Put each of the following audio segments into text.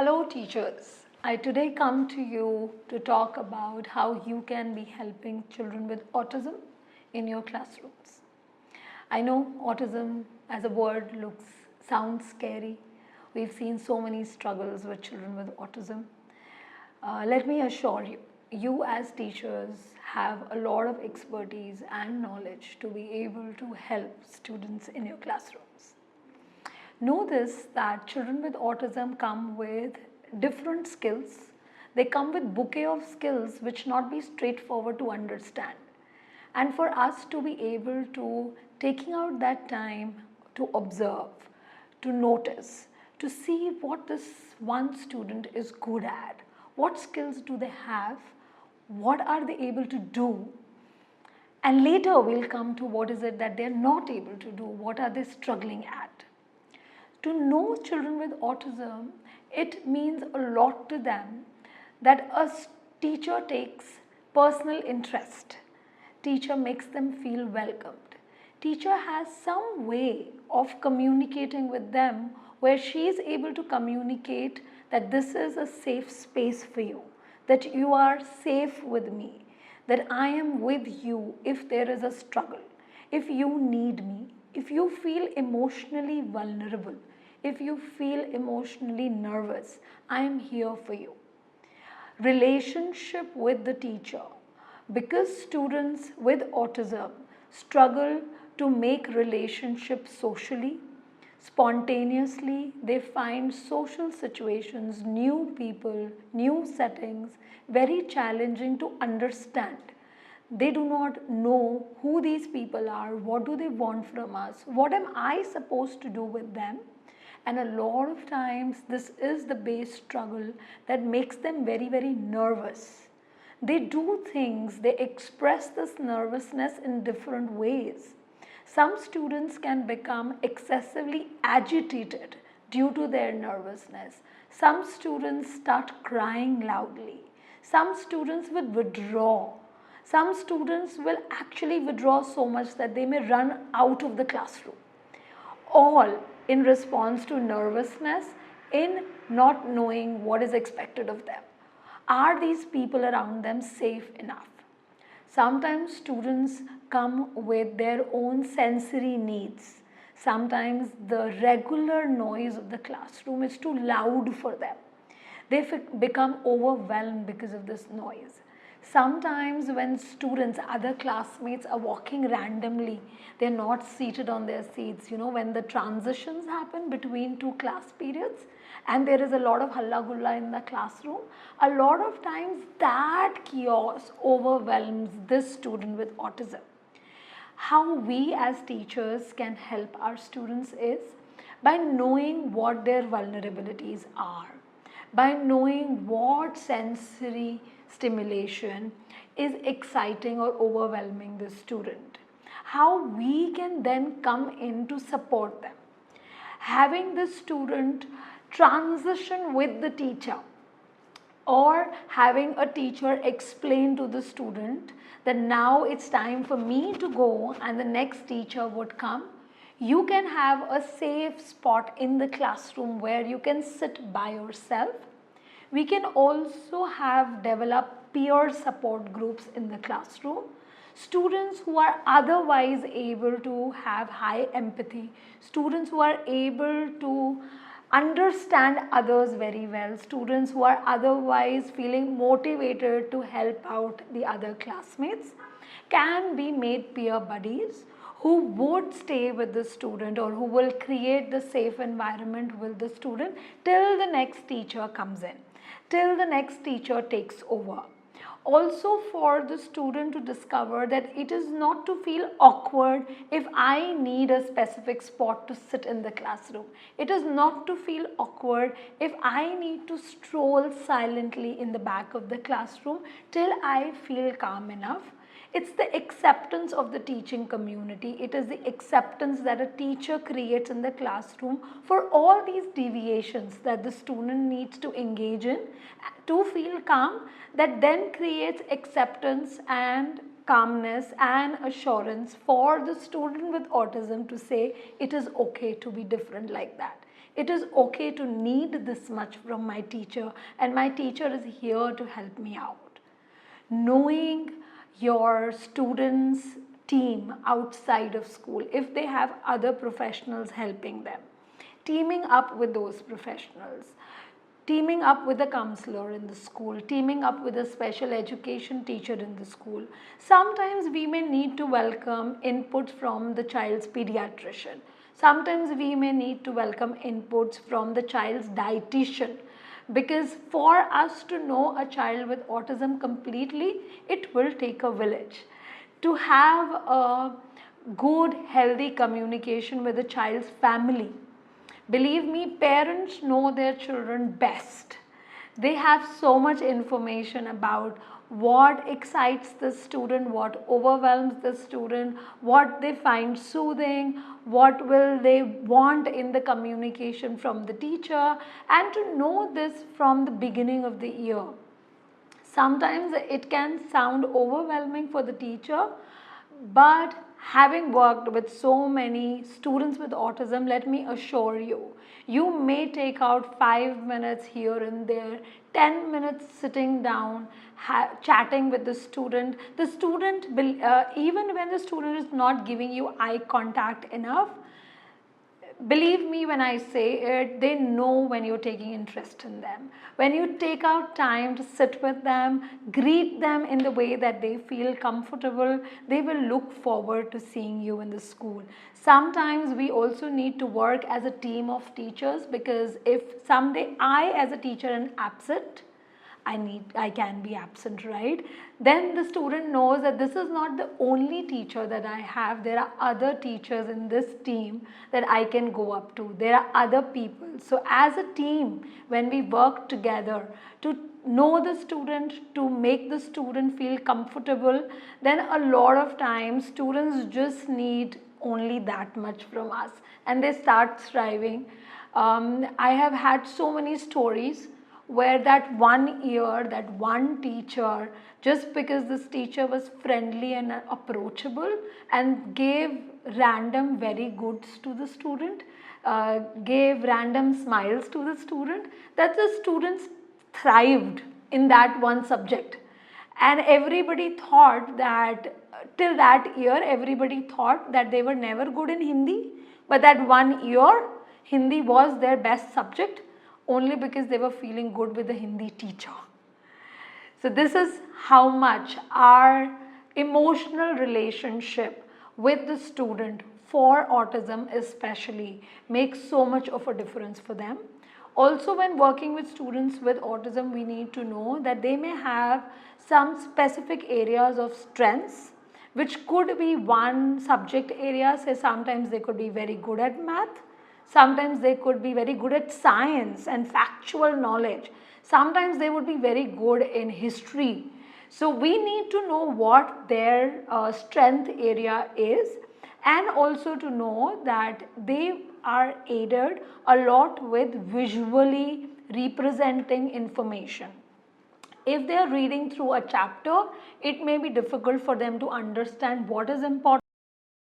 Hello teachers, I today come to you to talk about how you can be helping children with autism in your classrooms. I know autism as a word sounds scary. We've seen so many struggles with children with autism. Let me assure you, you as teachers have a lot of expertise and knowledge to be able to help students in your classrooms. Know this, that children with autism come with different skills. They come with bouquet of skills which not be straightforward to understand. And for us to be able to taking out that time to observe, to notice, to see what this one student is good at, what skills do they have, what are they able to do, and later we'll come to what is it that they're not able to do, what are they struggling at. To know children with autism, it means a lot to them that a teacher takes personal interest. Teacher makes them feel welcomed. Teacher has some way of communicating with them where she is able to communicate that this is a safe space for you, that you are safe with me, that I am with you if there is a struggle, if you need me, if you feel emotionally vulnerable, if you feel emotionally nervous, I am here for you. Relationship with the teacher. Because students with autism struggle to make relationships socially, spontaneously, they find social situations, new people, new settings very challenging to understand. They do not know who these people are, what do they want from us, what am I supposed to do with them. And a lot of times this is the base struggle that makes them very, very nervous. They do things, they express this nervousness in different ways. Some students can become excessively agitated due to their nervousness. Some students start crying loudly. Some students will withdraw. Some students will actually withdraw so much that they may run out of the classroom. All in response to nervousness, in not knowing what is expected of them. Are these people around them safe enough? Sometimes students come with their own sensory needs. Sometimes the regular noise of the classroom is too loud for them. They become overwhelmed because of this noise. Sometimes when students, other classmates are walking randomly, they're not seated on their seats. When the transitions happen between two class periods and there is a lot of halla gulla in the classroom, a lot of times that chaos overwhelms this student with autism. How we as teachers can help our students is by knowing what their vulnerabilities are, by knowing what sensory stimulation is exciting or overwhelming the student. How we can then come in to support them. Having the student transition with the teacher, or having a teacher explain to the student that now it's time for me to go and the next teacher would come. You can have a safe spot in the classroom where you can sit by yourself. We can also have developed peer support groups in the classroom. Students who are otherwise able to have high empathy, students who are able to understand others very well, students who are otherwise feeling motivated to help out the other classmates can be made peer buddies who would stay with the student or who will create the safe environment with the student till the next teacher comes in, till the next teacher takes over. Also for the student to discover that it is not to feel awkward if I need a specific spot to sit in the classroom. It is not to feel awkward if I need to stroll silently in the back of the classroom till I feel calm enough. It's the acceptance of the teaching community. It is the acceptance that a teacher creates in the classroom for all these deviations that the student needs to engage in to feel calm, that then creates acceptance and calmness and assurance for the student with autism to say it is okay to be different like that. It is okay to need this much from my teacher, and my teacher is here to help me out. Knowing your students' team outside of school, if they have other professionals helping them, teaming up with those professionals, teaming up with a counselor in the school, teaming up with a special education teacher in the school. Sometimes we may need to welcome input from the child's pediatrician. Sometimes we may need to welcome inputs from the child's dietitian, because for us to know a child with autism completely, it will take a village. To have a good, healthy communication with a child's family, believe me, parents know their children best. They have so much information about what excites the student, what overwhelms the student, what they find soothing, what will they want in the communication from the teacher, and to know this from the beginning of the year. Sometimes it can sound overwhelming for the teacher, but having worked with so many students with autism, let me assure you, you may take out 5 minutes here and there, 10 minutes sitting down, chatting with the student. The student, even when the student is not giving you eye contact enough, believe me when I say it, they know when you're taking interest in them. When you take out time to sit with them, greet them in the way that they feel comfortable, they will look forward to seeing you in the school. Sometimes we also need to work as a team of teachers, because if someday I as a teacher am absent, I can be absent, right? Then the student knows that this is not the only teacher that I have. There are other teachers in this team that I can go up to. There are other people. So as a team, when we work together to know the student, to make the student feel comfortable, then a lot of times students just need only that much from us and they start thriving. I have had so many stories where that one year, that one teacher, just because this teacher was friendly and approachable and gave random very goods to the student, gave random smiles to the student, that the students thrived in that one subject. And everybody thought that, till that year, everybody thought that they were never good in Hindi, but that one year, Hindi was their best subject, only because they were feeling good with the Hindi teacher. So this is how much our emotional relationship with the student for autism especially makes so much of a difference for them. Also, when working with students with autism, we need to know that they may have some specific areas of strengths, which could be one subject area. Say sometimes they could be very good at math, sometimes they could be very good at science and factual knowledge, sometimes they would be very good in history. So we need to know what their strength area is, and also to know that they are aided a lot with visually representing information. If they are reading through a chapter, it may be difficult for them to understand what is important,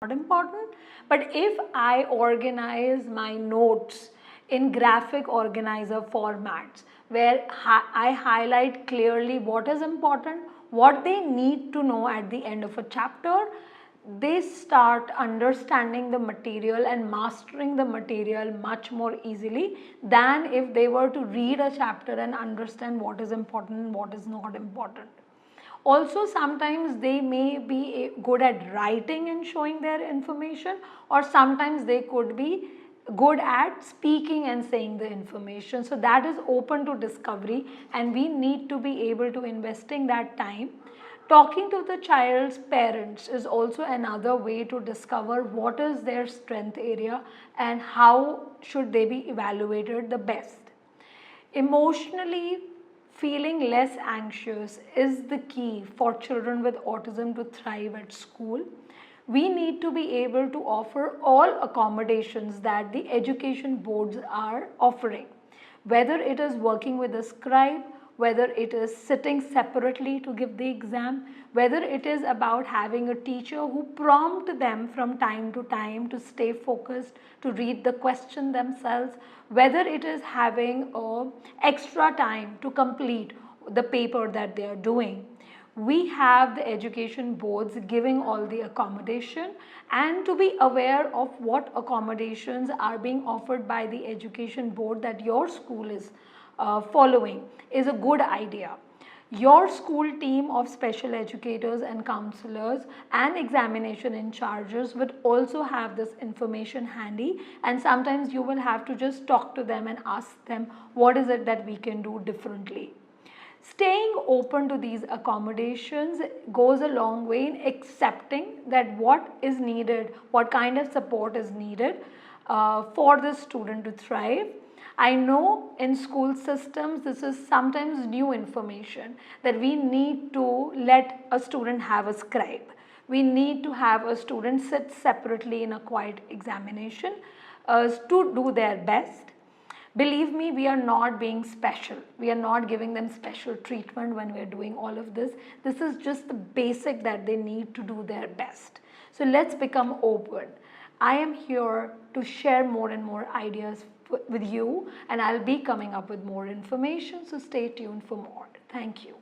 not important. But if I organize my notes in graphic organizer formats, where I highlight clearly what is important, what they need to know at the end of a chapter, they start understanding the material and mastering the material much more easily than if they were to read a chapter and understand what is important and what is not important. Also, sometimes they may be good at writing and showing their information, or sometimes they could be good at speaking and saying the information. So that is open to discovery, and we need to be able to investing that time. Talking to the child's parents is also another way to discover what is their strength area and how should they be evaluated the best. Emotionally feeling less anxious is the key for children with autism to thrive at school. We need to be able to offer all accommodations that the education boards are offering, whether it is working with a scribe, whether it is sitting separately to give the exam, whether it is about having a teacher who prompt them from time to time to stay focused, to read the question themselves, whether it is having extra time to complete the paper that they are doing. We have the education boards giving all the accommodation, and to be aware of what accommodations are being offered by the education board that your school is following is a good idea. Your school team of special educators and counselors and examination in charges would also have this information handy, and sometimes you will have to just talk to them and ask them what is it that we can do differently. Staying open to these accommodations goes a long way in accepting that what is needed, what kind of support is needed for the student to thrive. I know in school systems this is sometimes new information that we need to let a student have a scribe. We need to have a student sit separately in a quiet examination to do their best. Believe me, we are not being special. We are not giving them special treatment when we are doing all of this. This is just the basic that they need to do their best. So let's become open. I am here to share more and more ideas with you, and I'll be coming up with more information. So stay tuned for more. Thank you.